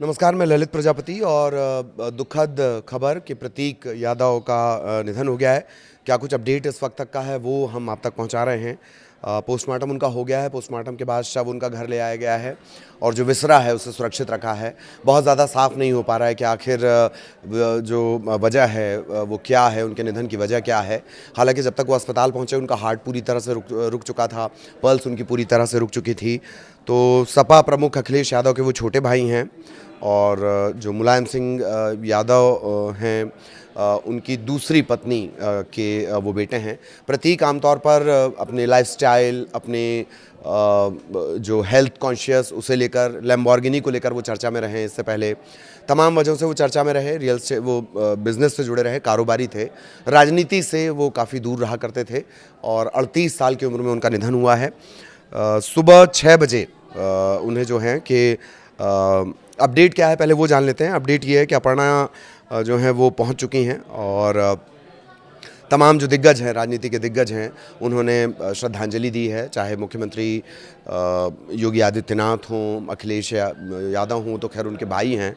नमस्कार, मैं ललित प्रजापति और दुखद खबर कि प्रतीक यादव का निधन हो गया है। क्या कुछ अपडेट इस वक्त तक का है वो हम आप तक पहुंचा रहे हैं। पोस्टमार्टम उनका हो गया है। पोस्टमार्टम के बाद शव उनका घर ले आया गया है और जो विसरा है उसे सुरक्षित रखा है। बहुत ज़्यादा साफ नहीं हो पा रहा है कि आखिर जो वजह है वो क्या है, उनके निधन की वजह क्या है। हालांकि जब तक वो अस्पताल पहुंचे उनका हार्ट पूरी तरह से रुक चुका था, पल्स उनकी पूरी तरह से रुक चुकी थी। तो सपा प्रमुख अखिलेश यादव के वो छोटे भाई हैं और जो मुलायम सिंह यादव हैं उनकी दूसरी पत्नी के वो बेटे हैं। प्रतीक आमतौर पर अपने लाइफस्टाइल, अपने जो हेल्थ कॉन्शियस उसे लेकर, लैम्बोर्गिनी को लेकर वो चर्चा में रहे हैं। इससे पहले तमाम वजहों से वो चर्चा में रहे। रियल स्टेट, वो बिज़नेस से जुड़े रहे, कारोबारी थे। राजनीति से वो काफ़ी दूर रहा करते थे और 38 साल की उम्र में उनका निधन हुआ है। सुबह 6 बजे उन्हें जो है कि अपडेट क्या है पहले वो जान लेते हैं। अपडेट ये है कि अपर्णा जो है वो पहुंच चुकी हैं और तमाम जो दिग्गज हैं, राजनीति के दिग्गज हैं, उन्होंने श्रद्धांजलि दी है। चाहे मुख्यमंत्री योगी आदित्यनाथ हों, अखिलेश यादव हों, तो खैर उनके भाई हैं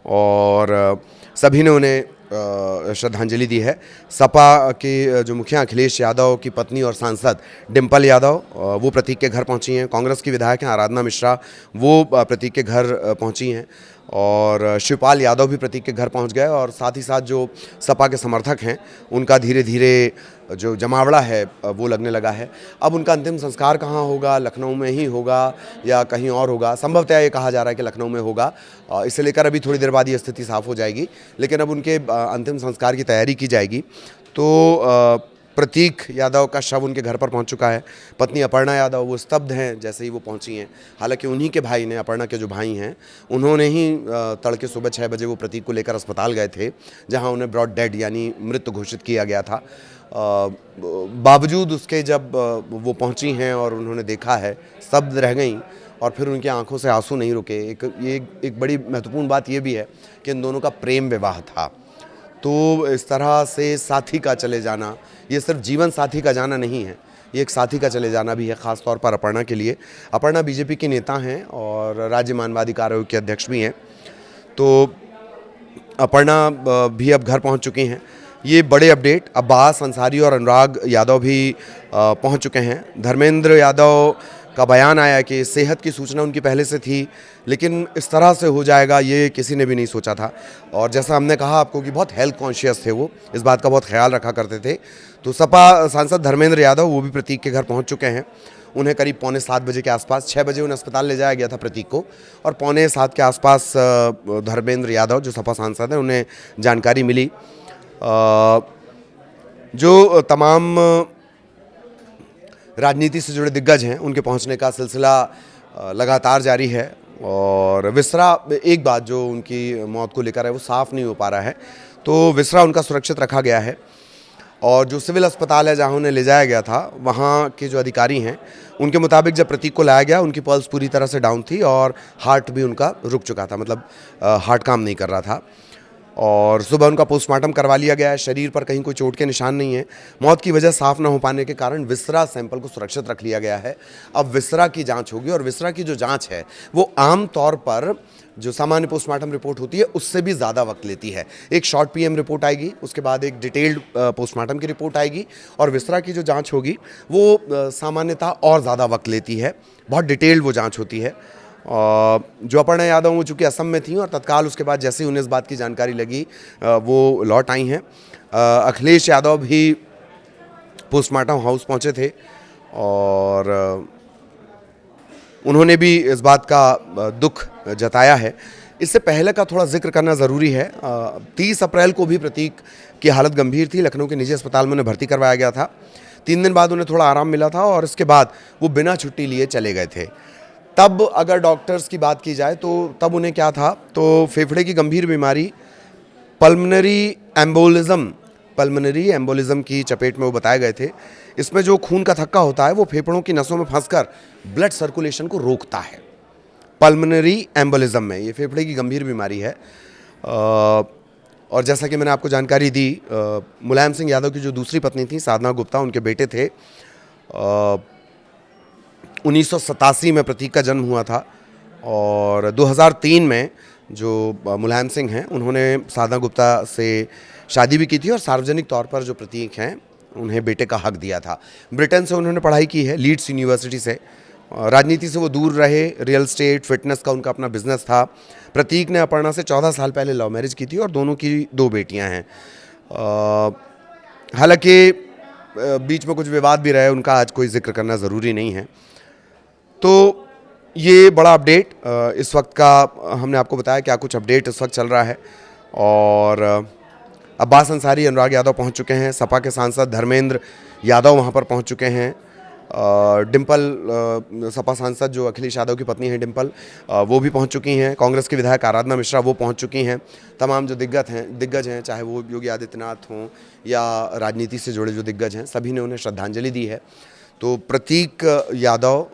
और सभी ने उन्हें श्रद्धांजलि दी है। सपा के जो मुखिया अखिलेश यादव की पत्नी और सांसद डिम्पल यादव वो प्रतीक के घर पहुंची हैं। कांग्रेस की विधायक हैं आराधना मिश्रा, वो प्रतीक के घर पहुंची हैं और शिवपाल यादव भी प्रतीक के घर पहुंच गए। और साथ ही साथ जो सपा के समर्थक हैं उनका धीरे धीरे जो जमावड़ा है वो लगने लगा है। अब उनका अंतिम संस्कार कहाँ होगा, लखनऊ में ही होगा या कहीं और होगा? संभवतः ये कहा जा रहा है कि लखनऊ में होगा। इसे लेकर अभी थोड़ी देर बाद ये स्थिति साफ हो जाएगी, लेकिन अब उनके अंतिम संस्कार की तैयारी की जाएगी। तो प्रतीक यादव का शव उनके घर पर पहुंच चुका है। पत्नी अपर्णा यादव वो स्तब्ध हैं जैसे ही वो पहुंची हैं। हालांकि उन्हीं के भाई ने, अपर्णा के जो भाई हैं, उन्होंने ही तड़के सुबह 6 बजे वो प्रतीक को लेकर अस्पताल गए थे, जहां उन्हें ब्रॉड डेड यानी मृत घोषित किया गया था। बावजूद उसके जब वो पहुंची हैं और उन्होंने देखा है, स्तब्ध रह गईं और फिर उनकी आंखों से आंसू नहीं रुके। एक बड़ी महत्वपूर्ण बात ये भी है कि इन दोनों का प्रेम विवाह था। तो इस तरह से साथी का चले जाना, ये सिर्फ जीवन साथी का जाना नहीं है, ये एक साथी का चले जाना भी है, ख़ास तौर पर अपर्णा के लिए। अपर्णा बीजेपी की नेता हैं और राज्य मानवाधिकार आयोग के अध्यक्ष भी हैं। तो अपर्णा भी अब घर पहुंच चुकी हैं। ये बड़े अपडेट। अब्बास अंसारी और अनुराग यादव भी पहुंच चुके हैं। धर्मेंद्र यादव का बयान आया कि सेहत की सूचना उनकी पहले से थी, लेकिन इस तरह से हो जाएगा ये किसी ने भी नहीं सोचा था। और जैसा हमने कहा आपको कि बहुत हेल्थ कॉन्शियस थे, वो इस बात का बहुत ख्याल रखा करते थे। तो सपा सांसद धर्मेंद्र यादव वो भी प्रतीक के घर पहुंच चुके हैं। उन्हें करीब 6:45 बजे के आसपास, 6 बजे उन्हें अस्पताल ले जाया गया था प्रतीक को, और 6:45 के आसपास धर्मेंद्र यादव जो सपा सांसद हैं उन्हें जानकारी मिली। जो तमाम राजनीति से जुड़े दिग्गज हैं उनके पहुंचने का सिलसिला लगातार जारी है। और विसरा, एक बात जो उनकी मौत को लेकर है वो साफ़ नहीं हो पा रहा है। तो विसरा उनका सुरक्षित रखा गया है और जो सिविल अस्पताल है जहां उन्हें ले जाया गया था, वहां के जो अधिकारी हैं उनके मुताबिक जब प्रतीक को लाया गया उनकी पल्स पूरी तरह से डाउन थी और हार्ट भी उनका रुक चुका था, मतलब हार्ट काम नहीं कर रहा था। और सुबह उनका पोस्टमार्टम करवा लिया गया है। शरीर पर कहीं कोई चोट के निशान नहीं है। मौत की वजह साफ न हो पाने के कारण विसरा सैंपल को सुरक्षित रख लिया गया है। अब विसरा की जांच होगी और विसरा की जो जांच है वो आम तौर पर जो सामान्य पोस्टमार्टम रिपोर्ट होती है उससे भी ज़्यादा वक्त लेती है। एक शॉर्ट पीएम रिपोर्ट आएगी, उसके बाद एक डिटेल्ड पोस्टमार्टम की रिपोर्ट आएगी और विसरा की जो जाँच होगी वो सामान्यतः और ज़्यादा वक्त लेती है। बहुत डिटेल्ड वो जाँच होती है। जो अपर्णा यादव वो चूँकि असम में थी और तत्काल उसके बाद जैसे ही उन्हें इस बात की जानकारी लगी वो लौट आई हैं। अखिलेश यादव भी पोस्टमार्टम हाउस पहुंचे थे और उन्होंने भी इस बात का दुख जताया है। इससे पहले का थोड़ा जिक्र करना ज़रूरी है। 30 अप्रैल को भी प्रतीक की हालत गंभीर थी। लखनऊ के निजी अस्पताल में उन्हें भर्ती करवाया गया था। 3 दिन बाद उन्हें थोड़ा आराम मिला था और इसके बाद वो बिना छुट्टी लिए चले गए थे। तब अगर डॉक्टर्स की बात की जाए तो तब उन्हें क्या था, तो फेफड़े की गंभीर बीमारी पल्मोनरी एम्बोलिज्म की चपेट में वो बताए गए थे। इसमें जो खून का थक्का होता है वो फेफड़ों की नसों में फंसकर ब्लड सर्कुलेशन को रोकता है। पल्मोनरी एम्बोलिज्म में ये फेफड़े की गंभीर बीमारी है। और जैसा कि मैंने आपको जानकारी दी, मुलायम सिंह यादव की जो दूसरी पत्नी थी साधना गुप्ता, उनके बेटे थे। 1987 में प्रतीक का जन्म हुआ था और 2003 में जो मुलायम सिंह हैं, उन्होंने साधना गुप्ता से शादी भी की थी और सार्वजनिक तौर पर जो प्रतीक हैं उन्हें बेटे का हक दिया था। ब्रिटेन से उन्होंने पढ़ाई की है, लीड्स यूनिवर्सिटी से। राजनीति से वो दूर रहे, रियल स्टेट, फिटनेस का उनका अपना बिजनेस था। प्रतीक ने अपर्णा से 14 साल पहले लव मैरिज की थी और दोनों की 2 बेटियां हैं। हालांकि बीच में कुछ विवाद भी रहे, उनका आज कोई जिक्र करना ज़रूरी नहीं है। तो ये बड़ा अपडेट इस वक्त का हमने आपको बताया, क्या कुछ अपडेट इस वक्त चल रहा है। और अब्बास अंसारी, अनुराग यादव पहुंच चुके हैं, सपा के सांसद धर्मेंद्र यादव वहां पर पहुंच चुके हैं, डिम्पल सपा सांसद जो अखिलेश यादव की पत्नी है डिम्पल, वो भी पहुंच चुकी हैं, कांग्रेस की विधायक आराधना मिश्रा वो पहुंच चुकी हैं। तमाम जो दिग्गज हैं, चाहे वो योगी आदित्यनाथ हों या राजनीति से जुड़े जो दिग्गज हैं, सभी ने उन्हें श्रद्धांजलि दी है। तो प्रतीक यादव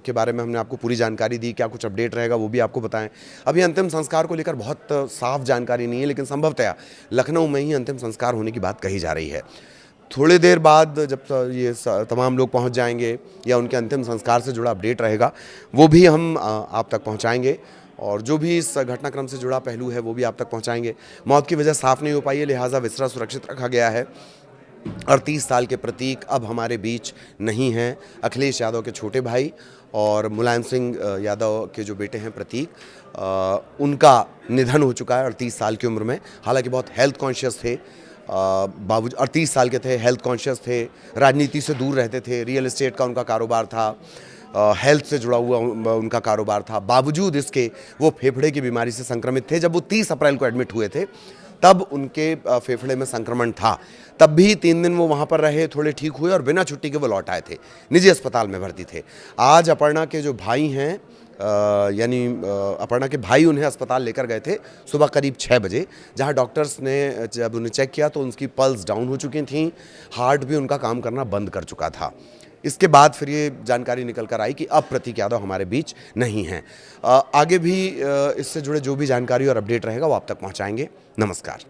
के बारे में हमने आपको पूरी जानकारी दी, क्या कुछ अपडेट रहेगा वो भी आपको बताएं। अभी अंतिम संस्कार को लेकर बहुत साफ जानकारी नहीं है, लेकिन संभवतः लखनऊ में ही अंतिम संस्कार होने की बात कही जा रही है। थोड़ी देर बाद जब ये तमाम लोग पहुंच जाएंगे या उनके अंतिम संस्कार से जुड़ा अपडेट रहेगा वो भी हम आप तक पहुंचाएंगे, और जो भी इस घटनाक्रम से जुड़ा पहलू है वो भी आप तक पहुंचाएंगे। मौत की वजह साफ नहीं हो पाई है, लिहाजा विसरा सुरक्षित रखा गया है। 38 साल के प्रतीक अब हमारे बीच नहीं हैं। अखिलेश यादव के छोटे भाई और मुलायम सिंह यादव के जो बेटे हैं प्रतीक, उनका निधन हो चुका है 38 साल की उम्र में। हालांकि बहुत हेल्थ कॉन्शियस थे, बावजूद 38 साल के थे, हेल्थ कॉन्शियस थे, राजनीति से दूर रहते थे, रियल एस्टेट का उनका कारोबार था, हेल्थ से जुड़ा हुआ उनका कारोबार था। बावजूद इसके वो फेफड़े की बीमारी से संक्रमित थे। जब वो 30 अप्रैल को एडमिट हुए थे तब उनके फेफड़े में संक्रमण था। तब भी 3 दिन वो वहाँ पर रहे, थोड़े ठीक हुए और बिना छुट्टी के वो लौट आए थे, निजी अस्पताल में भर्ती थे। आज अपर्णा के जो भाई हैं, यानी अपर्णा के भाई उन्हें अस्पताल लेकर गए थे सुबह करीब 6 बजे, जहां डॉक्टर्स ने जब उन्हें चेक किया तो उनकी पल्स डाउन हो चुकी थी, हार्ट भी उनका काम करना बंद कर चुका था। इसके बाद फिर ये जानकारी निकल कर आई कि अब प्रतीक यादव हमारे बीच नहीं हैं। आगे भी इससे जुड़े जो भी जानकारी और अपडेट रहेगा वो आप तक पहुंचाएंगे। नमस्कार।